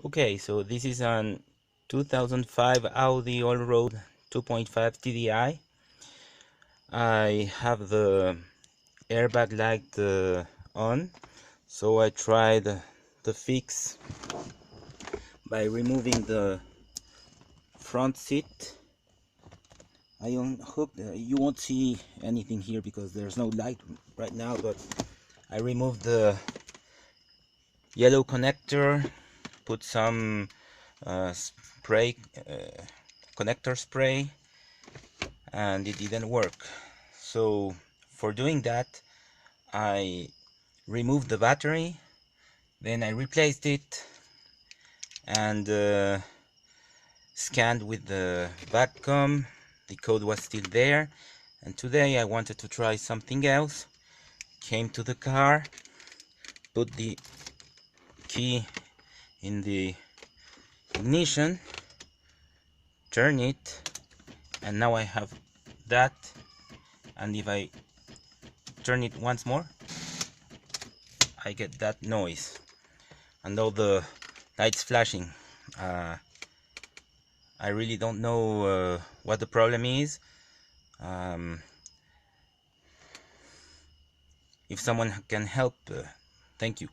Okay, so this is an 2005 Audi Allroad 2.5 TDI. I have the airbag light on, so I tried the fix by removing the front seat. I unhooked, you won't see anything here because there's no light right now, but I removed the yellow connector, put some spray, connector spray, and it didn't work. So for doing that, I removed the battery, then I replaced it and scanned with the VAG COM. The code was still there, and today I wanted to try something else. Came to the car, put the key in the ignition, turn it, and now I have that. And if I turn it once more, I get that noise and all the lights flashing. I really don't know what the problem is. If someone can help, thank you.